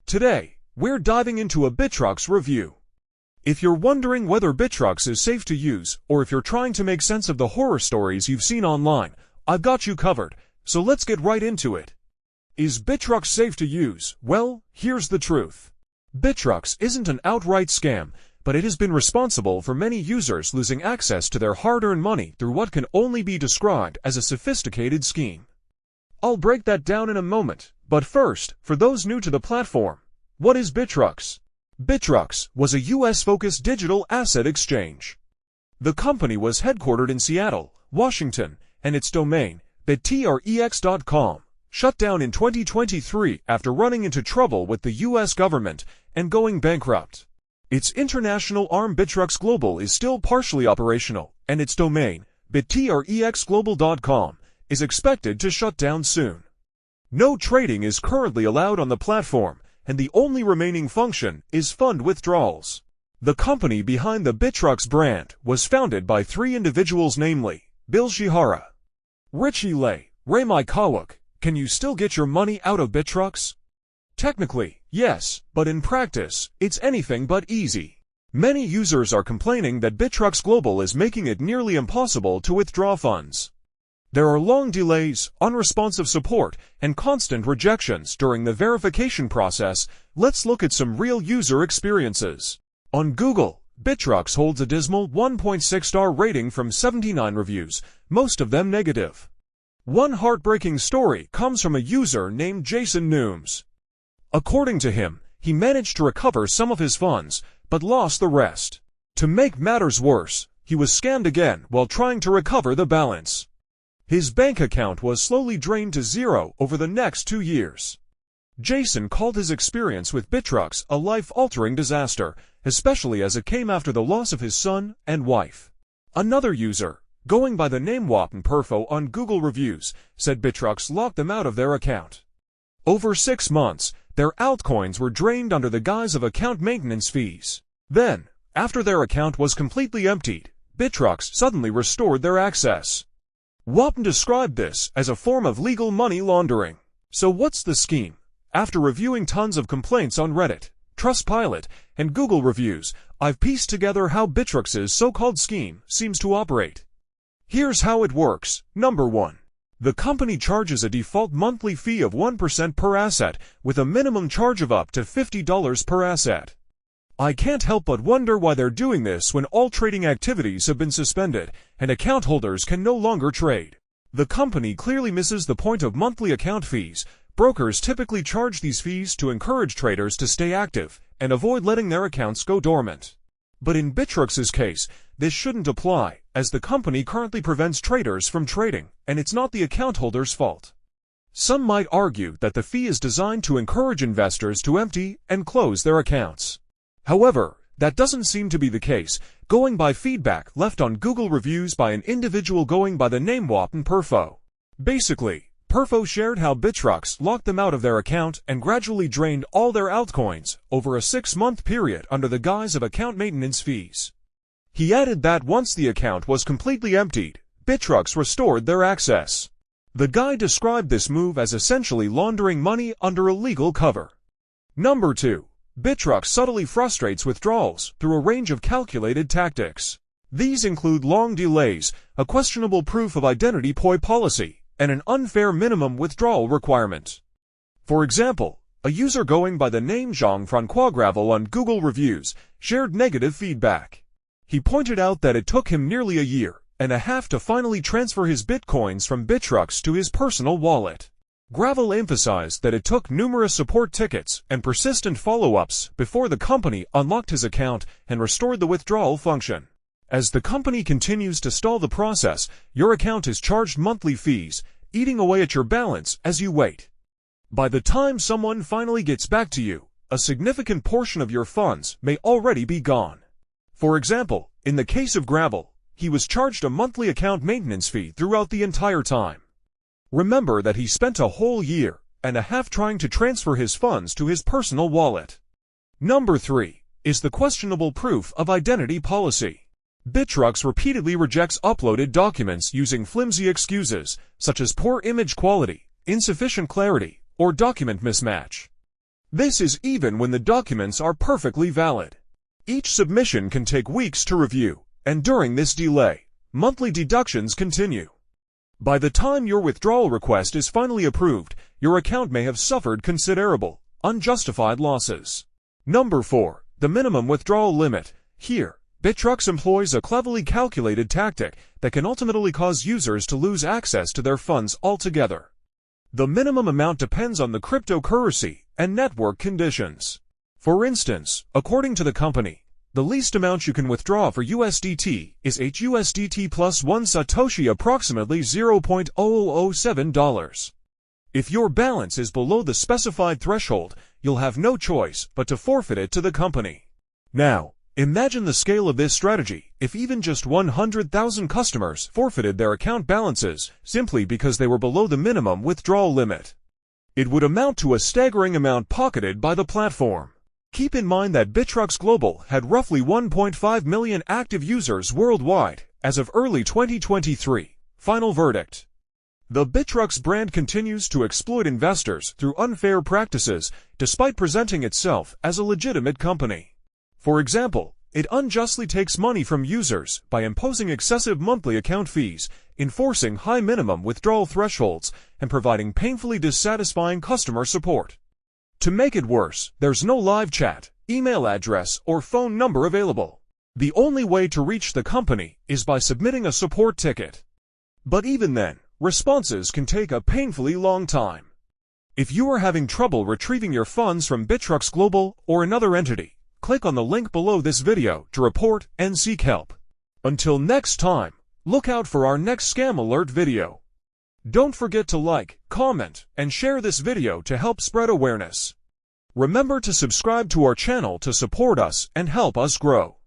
Today, we're diving into a Bittrex review. If you're wondering whether Bittrex is safe to use, or if you're trying to make sense of the horror stories you've seen online, I've got you covered, so let's get right into it. Is Bittrex safe to use? Well, here's the truth. Bittrex isn't an outright scam, but it has been responsible for many users losing access to their hard-earned money through what can only be described as a sophisticated scheme. I'll break that down in a moment, but first, for those new to the platform, what is Bittrex? Bittrex was a US-focused digital asset exchange. The company was headquartered in Seattle, Washington, and its domain, bittrex.com, shut down in 2023 after running into trouble with the US government and going bankrupt. Its international arm Bittrex Global is still partially operational, and its domain, bittrex.global.com, is expected to shut down soon. No trading is currently allowed on the platform, and the only remaining function is fund withdrawals. The company behind the Bittrex brand was founded by three individuals, namely, Bill Shihara, Richie Lay, Ray Kawuk. Can you still get your money out of Bittrex? Technically, yes, but in practice, it's anything but easy. Many users are complaining that Bittrex Global is making it nearly impossible to withdraw funds. There are long delays, unresponsive support, and constant rejections during the verification process. Let's look at some real user experiences. On Google, Bittrex holds a dismal 1.6-star rating from 79 reviews, most of them negative. One heartbreaking story comes from a user named Jason Nooms. According to him, he managed to recover some of his funds, but lost the rest. To make matters worse, he was scammed again while trying to recover the balance. His bank account was slowly drained to zero over the next 2 years. Jason called his experience with Bittrex a life-altering disaster, especially as it came after the loss of his son and wife. Another user, going by the name Perfo on Google Reviews, said Bittrex locked them out of their account. Over 6 months, their altcoins were drained under the guise of account maintenance fees. Then, after their account was completely emptied, Bittrex suddenly restored their access. Wappen described this as a form of legal money laundering. So what's the scheme? After reviewing tons of complaints on Reddit, Trustpilot, and Google Reviews, I've pieced together how Bittrex's so-called scheme seems to operate. Here's how it works. Number 1. The company charges a default monthly fee of 1% per asset, with a minimum charge of up to $50 per asset. I can't help but wonder why they're doing this when all trading activities have been suspended, and account holders can no longer trade. The company clearly misses the point of monthly account fees. Brokers typically charge these fees to encourage traders to stay active and avoid letting their accounts go dormant. But in Bittrex's case, this shouldn't apply, as the company currently prevents traders from trading, and it's not the account holder's fault. Some might argue that the fee is designed to encourage investors to empty and close their accounts. However, that doesn't seem to be the case, going by feedback left on Google Reviews by an individual going by the name Perfo. Basically, Perfo shared how Bittrex locked them out of their account and gradually drained all their altcoins over a 6-month period under the guise of account maintenance fees. He added that once the account was completely emptied, Bittrex restored their access. The guy described this move as essentially laundering money under a legal cover. Number 2. Bittrex subtly frustrates withdrawals through a range of calculated tactics. These include long delays, a questionable proof of identity policy, and an unfair minimum withdrawal requirement. For example, a user going by the name Jean-Francois Gravel on Google Reviews shared negative feedback. He pointed out that it took him nearly a year and a half to finally transfer his bitcoins from Bittrex to his personal wallet. Gravel emphasized that it took numerous support tickets and persistent follow-ups before the company unlocked his account and restored the withdrawal function. As the company continues to stall the process, your account is charged monthly fees, eating away at your balance as you wait. By the time someone finally gets back to you, a significant portion of your funds may already be gone. For example, in the case of Gravel, he was charged a monthly account maintenance fee throughout the entire time. Remember that he spent a whole year and a half trying to transfer his funds to his personal wallet. Number 3 is the questionable proof of identity policy. Bittrex repeatedly rejects uploaded documents using flimsy excuses, such as poor image quality, insufficient clarity, or document mismatch. This is even when the documents are perfectly valid. Each submission can take weeks to review, and during this delay, monthly deductions continue. By the time your withdrawal request is finally approved, your account may have suffered considerable, unjustified losses. Number 4. The minimum withdrawal limit. Here, Bittrex employs a cleverly calculated tactic that can ultimately cause users to lose access to their funds altogether. The minimum amount depends on the cryptocurrency and network conditions. For instance, according to the company, the least amount you can withdraw for USDT is $8 plus 1 Satoshi, approximately $0.0007. If your balance is below the specified threshold, you'll have no choice but to forfeit it to the company. Now, imagine the scale of this strategy if even just 100,000 customers forfeited their account balances simply because they were below the minimum withdrawal limit. It would amount to a staggering amount pocketed by the platform. Keep in mind that Bittrex Global had roughly 1.5 million active users worldwide as of early 2023. Final verdict. The Bittrex brand continues to exploit investors through unfair practices despite presenting itself as a legitimate company. For example, it unjustly takes money from users by imposing excessive monthly account fees, enforcing high minimum withdrawal thresholds, and providing painfully dissatisfying customer support. To make it worse, there's no live chat, email address, or phone number available. The only way to reach the company is by submitting a support ticket. But even then, responses can take a painfully long time. If you are having trouble retrieving your funds from Bittrex Global or another entity, click on the link below this video to report and seek help. Until next time, look out for our next scam alert video. Don't forget to like, comment, and share this video to help spread awareness. Remember to subscribe to our channel to support us and help us grow.